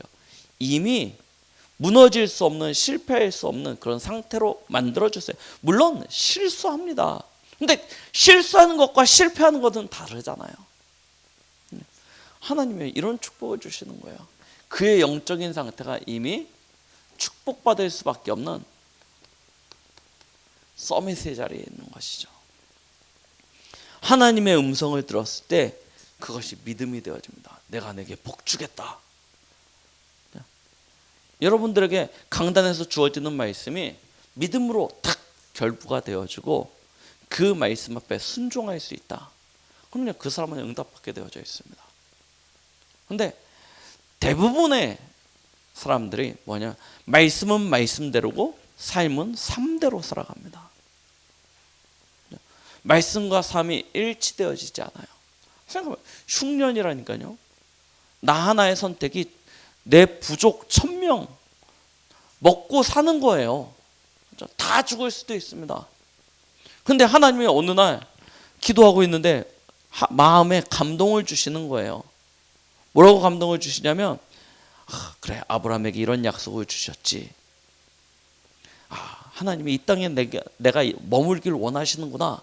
Speaker 1: 이미 무너질 수 없는, 실패할 수 없는 그런 상태로 만들어주세요. 물론 실수합니다. 근데 실수하는 것과 실패하는 것은 다르잖아요. 하나님이 이런 축복을 주시는 거예요. 그의 영적인 상태가 이미 축복받을 수밖에 없는 서밋의 자리에 있는 것이죠. 하나님의 음성을 들었을 때 그것이 믿음이 되어집니다. 내가 내게 복 주겠다. 여러분들에게 강단에서 주어지는 말씀이 믿음으로 탁 결부가 되어지고 그 말씀 앞에 순종할 수 있다. 그러면 그 사람은 응답받게 되어져 있습니다. 그런데 대부분의 사람들이 뭐냐? 말씀은 말씀대로고 삶은 삶대로 살아갑니다. 말씀과 삶이 일치되어지지 않아요. 생각해보면 흉년이라니까요. 나 하나의 선택이 내 부족 1000명 먹고 사는 거예요. 다 죽을 수도 있습니다. 근데 하나님이 어느 날 기도하고 있는데 마음에 감동을 주시는 거예요. 뭐라고 감동을 주시냐면 그래 아브라함에게 이런 약속을 주셨지. 하나님이 이 땅에 내가 머물길 원하시는구나.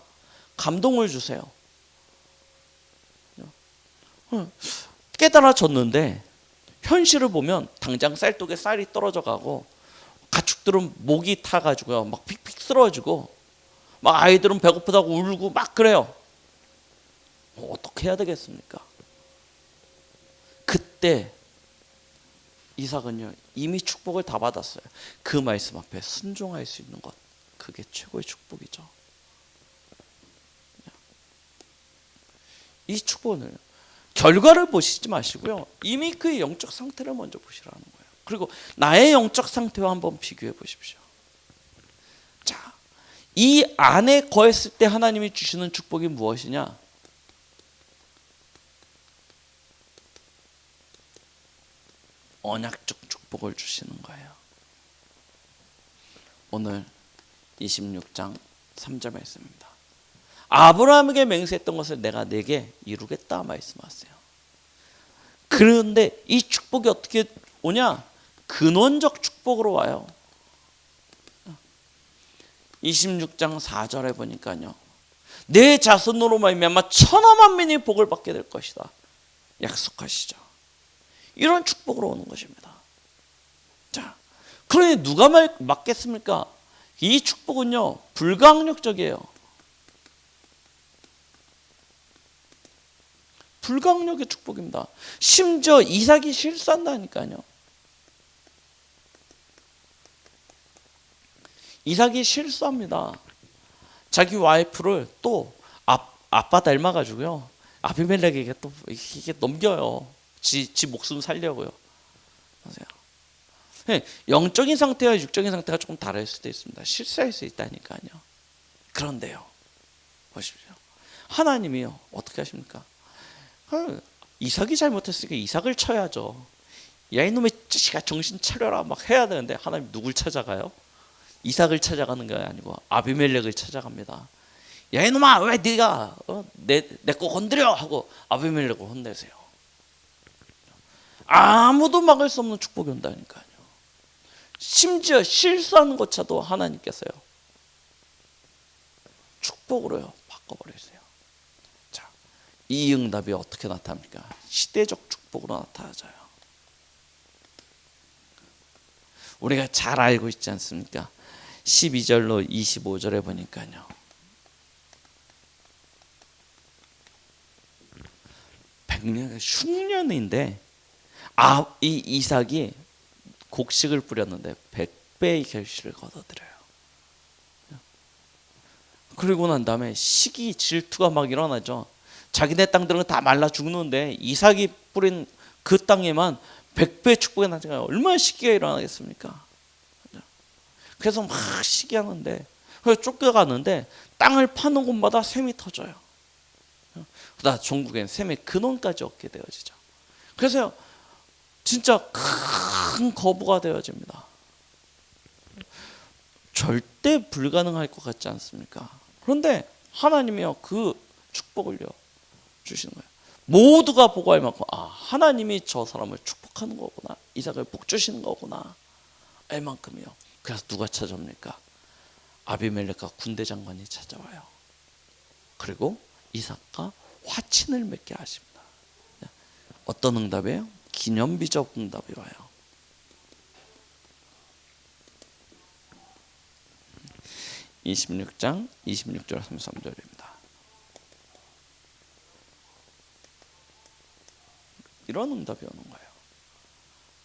Speaker 1: 감동을 주세요. 깨달아졌는데 현실을 보면 당장 쌀독에 쌀이 떨어져 가고 가축들은 목이 타가지고요 막 픽픽 쓰러지고 막 아이들은 배고프다고 울고 막 그래요. 어떻게 해야 되겠습니까? 그때 이삭은요 이미 축복을 다 받았어요. 그 말씀 앞에 순종할 수 있는 것, 그게 최고의 축복이죠. 이 축복을 결과를 보시지 마시고요 이미 그의 영적 상태를 먼저 보시라는 거예요. 그리고 나의 영적 상태와 한번 비교해 보십시오. 자, 이 안에 거했을 때 하나님이 주시는 축복이 무엇이냐? 언약적 축복을 주시는 거예요. 오늘 26장 3절 말씀입니다. 아브라함에게 맹세했던 것을 내가 내게 이루겠다 말씀하세요. 그런데 이 축복이 어떻게 오냐? 근원적 축복으로 와요. 26장 4절에 보니까요. 내 자손으로 말미암아 천하 만민이 복을 받게 될 것이다. 약속하시죠. 이런 축복으로 오는 것입니다. 자, 그러니 누가 맞겠습니까? 이 축복은요 불가항력적이에요. 불가항력의 축복입니다. 심지어 이삭이 실수한다니까요. 이삭이 실수합니다. 자기 와이프를 또 아빠 닮아가지고요 아비멜렉에게 또 이게 넘겨요. 지 목숨 살려고요. 보세요. 네, 영적인 상태와 육적인 상태가 조금 다를 수도 있습니다. 실수할 수 있다니까요. 그런데요, 보십시오. 하나님이요 어떻게 하십니까? 이삭이 잘못했으니까 이삭을 쳐야죠. 야 이놈의 자식아 정신 차려라 막 해야 되는데 하나님 누굴 찾아가요? 이삭을 찾아가는 게 아니고 아비멜렉을 찾아갑니다. 야 이놈아 왜 네가 내 거 건드려 하고 아비멜렉을 혼내세요. 아무도 막을 수 없는 축복이 온다니까요. 심지어 실수하는 것차도 하나님께서요 축복으로요 바꿔버리세요. 자, 이 응답이 어떻게 나타납니까? 시대적 축복으로 나타나져요. 우리가 잘 알고 있지 않습니까? 12절로 25절에 보니까요 흉년인데 이 이삭이 곡식을 뿌렸는데 100배의 결실을 거둬들여요. 그리고 난 다음에 시기 질투가 막 일어나죠. 자기네 땅들은 다 말라 죽는데 이삭이 뿌린 그 땅에만 100배의 축복이 나니까 얼마나 시기가 일어나겠습니까? 그래서 막 시기하는데 그래서 쫓겨가는데 땅을 파는 곳마다 샘이 터져요. 그러다 종국엔 샘의 근원까지 얻게 되어지죠. 그래서 진짜 큰 거부가 되어집니다. 절대 불가능할 것 같지 않습니까? 그런데 하나님이요 그 축복을요 주시는 거예요. 모두가 보고 알 만큼 하나님이 저 사람을 축복하는 거구나, 이삭을 복 주시는 거구나 알 만큼이요. 그래서 누가 찾아옵니까? 아비멜렉과 군대 장관이 찾아와요. 그리고 이삭과 화친을 맺게 하십니다. 어떤 응답이에요? 기념비적 응답이 와요. 26장 26절 33절입니다. 이런 응답이 오는 거예요.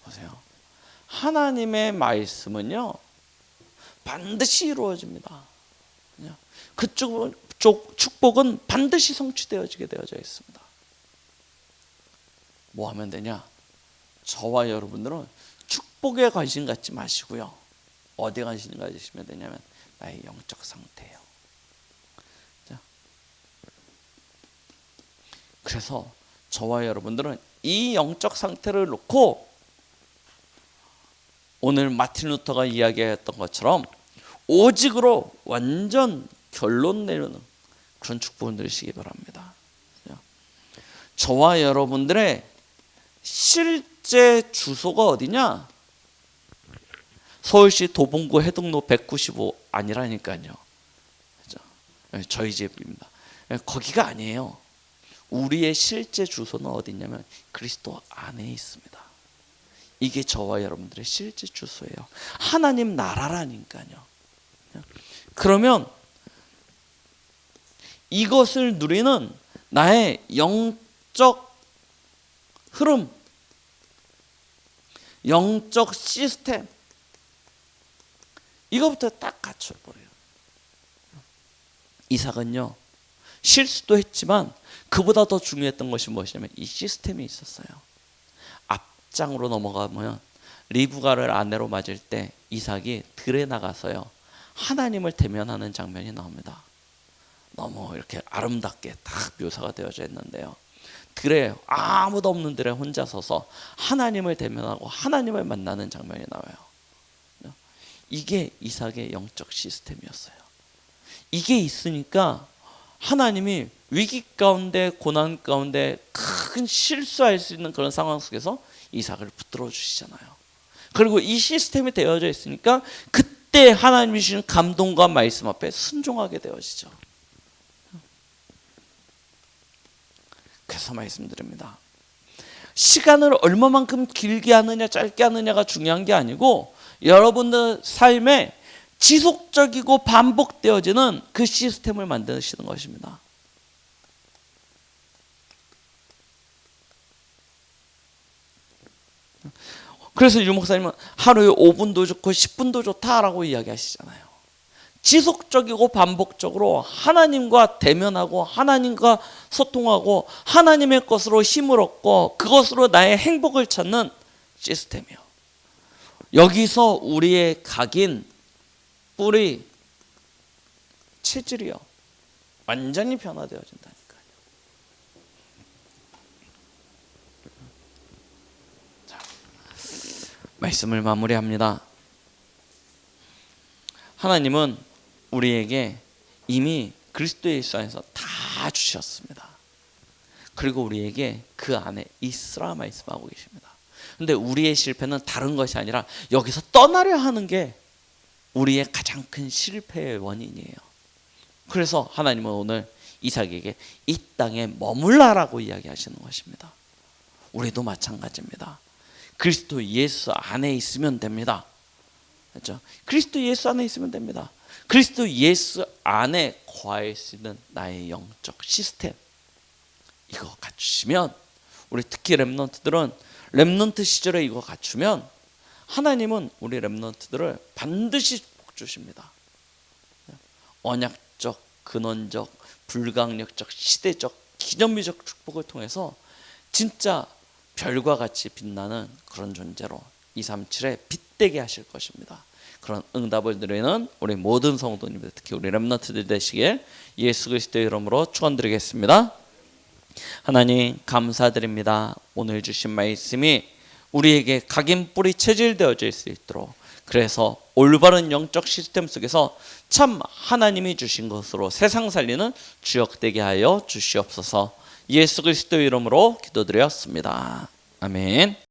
Speaker 1: 보세요. 하나님의 말씀은요 반드시 이루어집니다. 그쪽 축복은 반드시 성취되어지게 되어져 있습니다. 뭐 하면 되냐? 저와 여러분들은 축복에 관심 갖지 마시고요. 어디에 관심 가지시면 되냐면 나의 영적 상태예요. 자, 그래서 저와 여러분들은 이 영적 상태를 놓고 오늘 마틴 루터가 이야기했던 것처럼 오직으로 완전 결론 내리는 그런 축복을 누리시기 바랍니다. 저와 여러분들의 실제 주소가 어디냐? 서울시 도봉구 해동로 195 아니라니까요. 저희 집입니다. 거기가 아니에요. 우리의 실제 주소는 어디냐면 그리스도 안에 있습니다. 이게 저와 여러분들의 실제 주소예요. 하나님 나라라니까요. 그러면 이것을 누리는 나의 영적 흐름, 영적 시스템, 이거부터 딱 갖춰버려요. 이삭은요 실수도 했지만 그보다 더 중요했던 것이 무엇이냐면 이 시스템이 있었어요. 앞장으로 넘어가면 리브가를 아내로 맞을 때 이삭이 들에 나가서요 하나님을 대면하는 장면이 나옵니다. 너무 이렇게 아름답게 딱 묘사가 되어져 있는데요. 들에 아무도 없는 들에 혼자 서서 하나님을 대면하고 하나님을 만나는 장면이 나와요. 이게 이삭의 영적 시스템이었어요. 이게 있으니까 하나님이 위기 가운데 고난 가운데 큰 실수할 수 있는 그런 상황 속에서 이삭을 붙들어 주시잖아요. 그리고 이 시스템이 되어져 있으니까 그때 하나님이 주시는 감동과 말씀 앞에 순종하게 되어지죠. 그래서 말씀드립니다. 시간을 얼마만큼 길게 하느냐 짧게 하느냐가 중요한 게 아니고 여러분들 삶에 지속적이고 반복되어지는 그 시스템을 만드시는 것입니다. 그래서 유 목사님은 하루에 5분도 좋고 10분도 좋다라고 이야기하시잖아요. 지속적이고 반복적으로 하나님과 대면하고 하나님과 소통하고 하나님의 것으로 힘을 얻고 그것으로 나의 행복을 찾는 시스템이요. 여기서 우리의 각인, 뿌리, 체질이요, 완전히 변화되어진다니까요. 자, 말씀을 마무리합니다. 하나님은 우리에게 이미 그리스도 예수 안에서 다 주셨습니다. 그리고 우리에게 그 안에 있으라 말씀하고 계십니다. 근데 우리의 실패는 다른 것이 아니라 여기서 떠나려 하는 게 우리의 가장 큰 실패의 원인이에요. 그래서 하나님은 오늘 이삭에게 이 땅에 머물라라고 이야기하시는 것입니다. 우리도 마찬가지입니다. 그리스도 예수 안에 있으면 됩니다. 그렇죠? 그리스도 예수 안에 있으면 됩니다. 그리스도 예수 안에 거할 수 있는 나의 영적 시스템, 이거 갖추시면, 우리 특히 렘넌트들은 렘넌트 시절에 이거 갖추면 하나님은 우리 렘넌트들을 반드시 복 주십니다. 언약적, 근원적, 불강력적, 시대적, 기념비적 축복을 통해서 진짜 별과 같이 빛나는 그런 존재로 237에 빛되게 하실 것입니다. 그런 응답을 드리는 우리 모든 성도님들, 특히 우리 렘넌트들 되시길 예수 그리스도의 이름으로 축원드리겠습니다. 하나님 감사드립니다. 오늘 주신 말씀이 우리에게 각인 뿌리 체질되어질 수 있도록, 그래서 올바른 영적 시스템 속에서 참 하나님이 주신 것으로 세상 살리는 주역되게 하여 주시옵소서. 예수 그리스도의 이름으로 기도드렸습니다. 아멘.